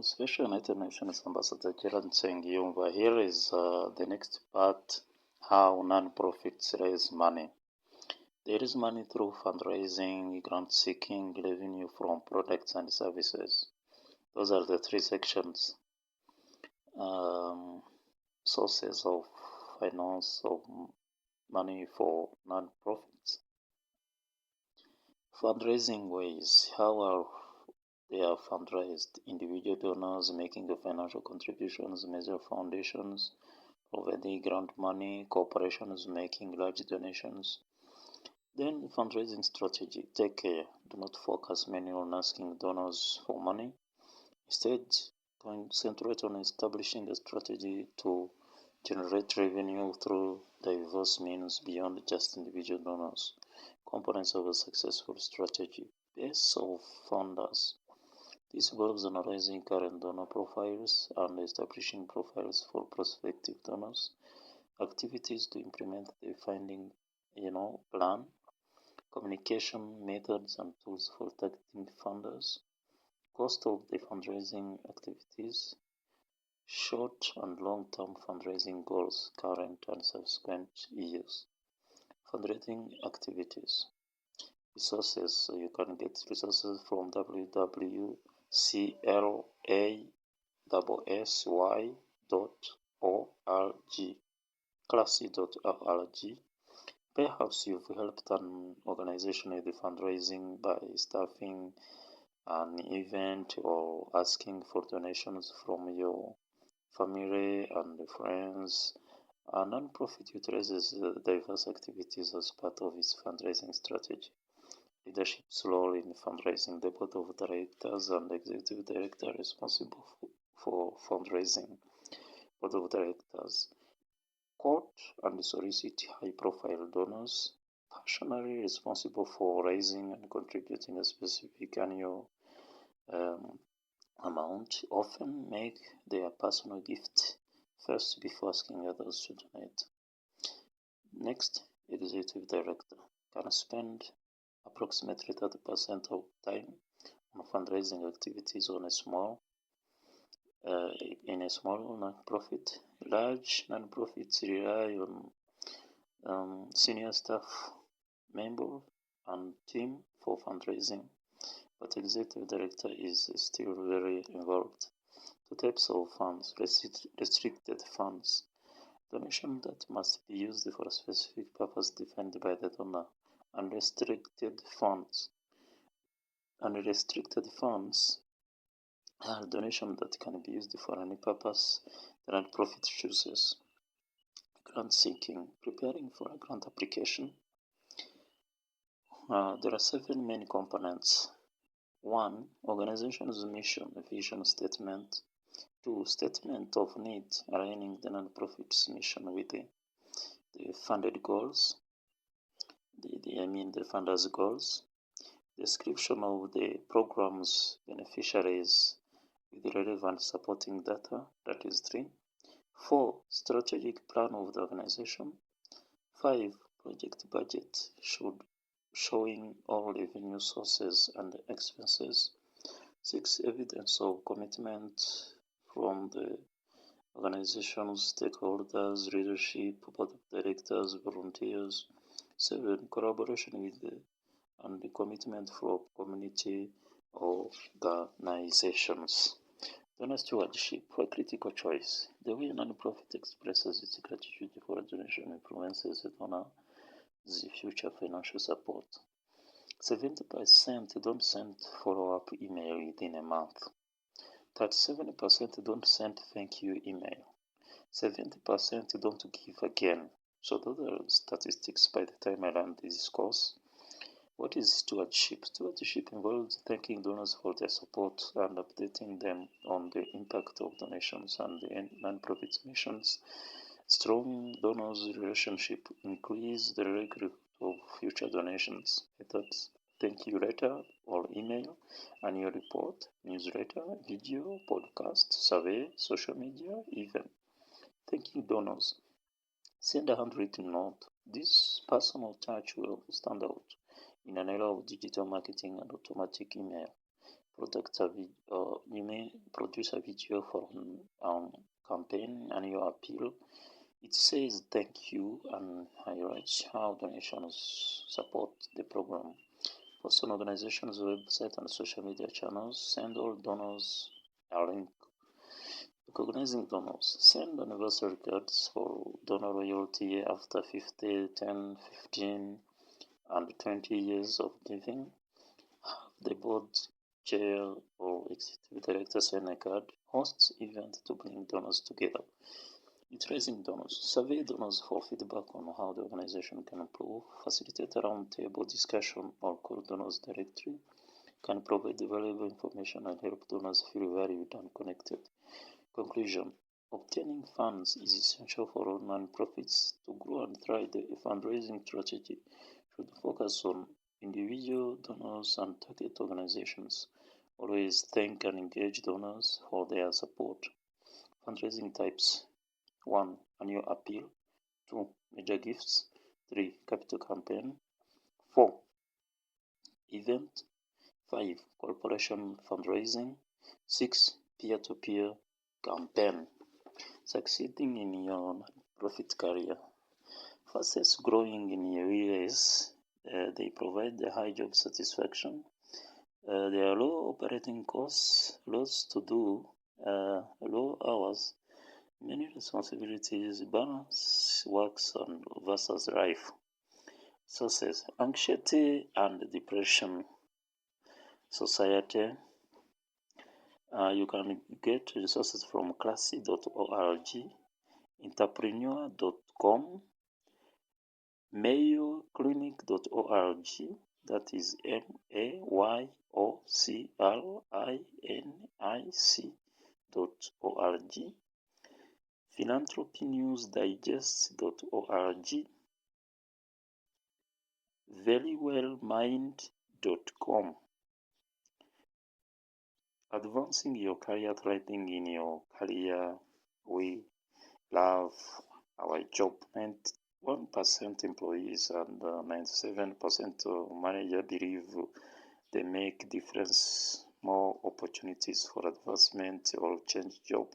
Special United Nations Ambassador Gerard saying here is the next part, how non-profits raise money. They raise money through fundraising, grant seeking, revenue from products and services. Those are the three sections. Sources of finance of money for non-profits. Fundraising ways. How are they are fundraised? Individual donors making the financial contributions, major foundations providing grant money, corporations making large donations. Then fundraising strategy. Take care. Do not focus mainly on asking donors for money. Instead, concentrate on establishing a strategy to generate revenue through diverse means beyond just individual donors. Components of a successful strategy. Base of funders. This involves analyzing current donor profiles and establishing profiles for prospective donors. Activities to implement the finding, plan. Communication methods and tools for targeting funders. Cost of the fundraising activities. Short and long-term fundraising goals, current and subsequent years. Fundraising activities. Resources. You can get resources from www.classy.org, classy.org. Perhaps you've helped an organization with the fundraising by staffing an event or asking for donations from your family and friends. A non-profit utilizes diverse activities as part of its fundraising strategy. Leadership's role in fundraising. The board of directors and executive director are responsible for fundraising. Board of directors court and solicit high-profile donors, personally responsible for raising and contributing a specific annual amount, often make their personal gift first before asking others to donate. Next, executive director can spend approximately 30% of time on fundraising activities in a small non-profit. Large non-profits rely on senior staff member and team for fundraising, but executive director is still very involved. Two types of funds: restricted funds, donation that must be used for a specific purpose defined by the donor, and restricted funds. Unrestricted funds are donations that can be used for any purpose the non-profit chooses. Grant seeking, preparing for a grant application. There are 7 main components. 1. Organization's mission, vision statement. 2. Statement of need, aligning the non-profit's mission with the funded goals. The funder's goals. Description of the program's beneficiaries with relevant supporting data, that is 3. 4. Strategic plan of the organization. 5. Project budget, showing all revenue sources and expenses. 6. Evidence of commitment from the organization's stakeholders, leadership, board of directors, volunteers. 7. Collaboration with and the commitment from community organizations. Donor stewardship, a critical choice. The way a non-profit expresses its gratitude for a donation influences the donor's future financial support. 70% don't send follow-up email within a month. 37% don't send thank you email. 70% don't give again. So those are statistics by the time I run this course. What is stewardship? Stewardship involves thanking donors for their support and updating them on the impact of donations and the non-profit missions. Strong donors relationship increase the likelihood of future donations. Methods: thank you letter or email, annual report, newsletter, video, podcast, survey, social media, event. Thanking donors. Send a handwritten note. This personal touch will stand out in an era of digital marketing and automatic email. you may produce a video for campaign and your appeal. It says thank you and highlights how donations support the program. Post on organization's website and social media channels. Send all donors a link. Recognizing donors. Send anniversary cards for donor loyalty after 50, 10, 15, and 20 years of giving. Have the board chair or executive director sign a card. Hosts event to bring donors together. Raising donors. Survey donors for feedback on how the organization can improve. Facilitate a roundtable discussion or call donors directly. Can provide valuable information and help donors feel valued and connected. Conclusion. Obtaining funds is essential for all non-profits to grow and thrive. The fundraising strategy should focus on individual donors and target organizations. Always thank and engage donors for their support. Fundraising types. 1. Annual appeal. 2. Major gifts. 3. Capital campaign. 4. Event. 5. Corporation fundraising. 6. Peer-to-peer campaign. Succeeding in your non-profit career. Fastest growing in areas. They provide a high job satisfaction. There are low operating costs, lots to do, low hours, many responsibilities, balance works on versus life. Sources: anxiety and depression society. You can get resources from classy.org, entrepreneur.com, mayoclinic.org, that is mayoclinic.org, philanthropynewsdigest.org, verywellmind.com. Advancing your career, thriving in your career. We love our job. 91% employees and 97% manager believe they make difference, more opportunities for advancement or change job.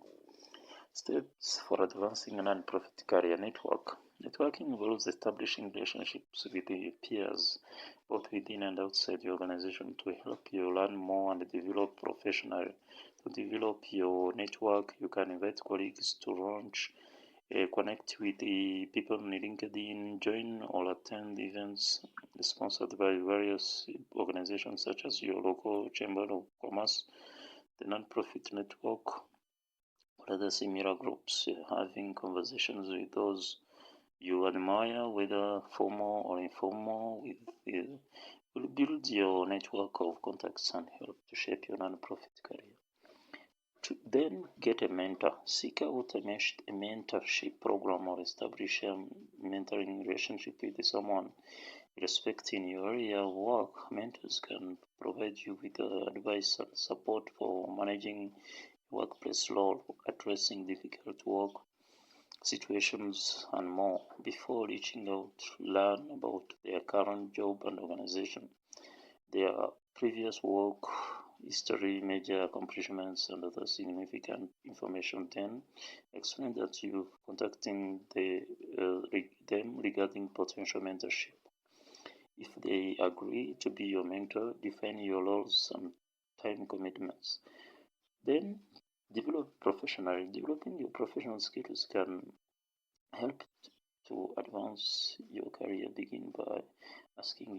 Steps for advancing a non-profit career. Network. Networking involves establishing relationships with the peers, both within and outside the organization, to help you learn more and develop professionally. To develop your network, you can invite colleagues to launch, connect with the people on LinkedIn, join or attend events sponsored by various organizations such as your local chamber of commerce, the non-profit network, or other similar groups. Having conversations with those you admire, whether formal or informal, will build your network of contacts and help to shape your non-profit career. To then get a mentor. Seek out a mentorship program or establish a mentoring relationship with someone respecting your area of work. Mentors can provide you with advice and support for managing workplace role, addressing difficult work situations, and more. Before reaching out, learn about their current job and organization, their previous work history, major accomplishments, and other significant information. Then explain that you're contacting them regarding potential mentorship. If they agree to be your mentor, define your roles and time commitments. Then develop professionally. Developing your professional skills can help to advance your career. Begin by asking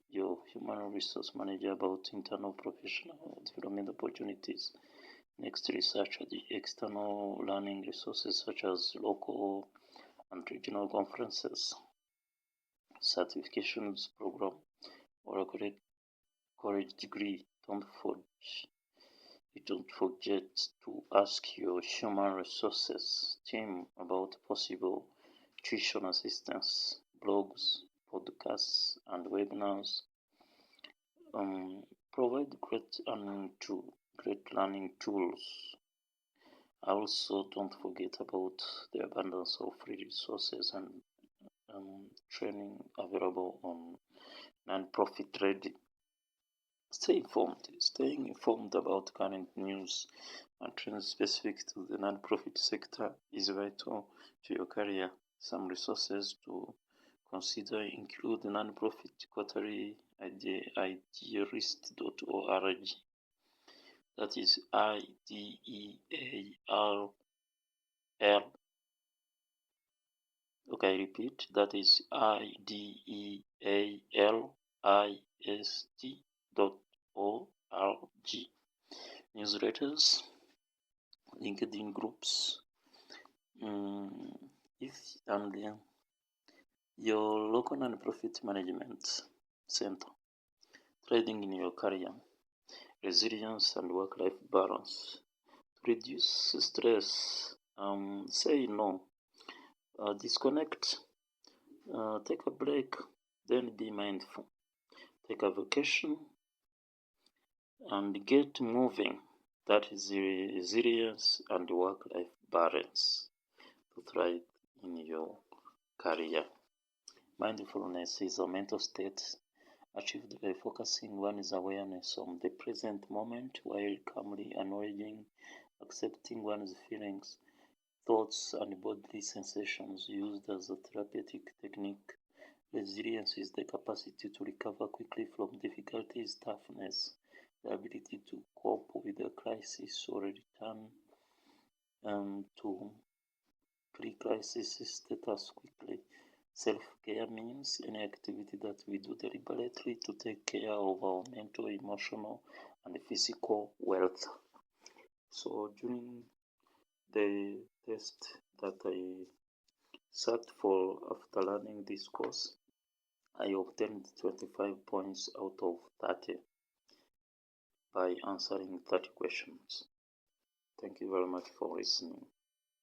your human resource manager about internal professional development opportunities. Next, research the external learning resources such as local and regional conferences, certifications program, or a college degree. Don't forget to ask your human resources team about possible tuition assistance, blogs, podcasts, and webinars. Provide great learning tools. Also, don't forget about the abundance of free resources and training available on non-profit ready. Stay informed. Staying informed about current news and trends specific to the non-profit sector is vital to your career. Some resources to consider include non-profit quarterly idealist.org. That is IDEARL. Okay, I repeat, that is IDEALIST.org. Newsletters, LinkedIn groups, and your local non-profit management center. Trading in your career, resilience and work-life balance. To reduce stress, say no, disconnect, take a break, then be mindful. Take a vacation and get moving. That is resilience and work-life balance to thrive in your career. Mindfulness is a mental state achieved by focusing one's awareness on the present moment while calmly acknowledging, accepting one's feelings, thoughts, and bodily sensations. Used as a therapeutic technique, resilience is the capacity to recover quickly from difficulties. Toughness, the ability to cope with a crisis or return to pre-crisis status quickly. Self-care means any activity that we do deliberately to take care of our mental, emotional, and physical wealth. So during the test that I sat for after learning this course, I obtained 25 points out of 30 by answering 30 questions. Thank you very much for listening.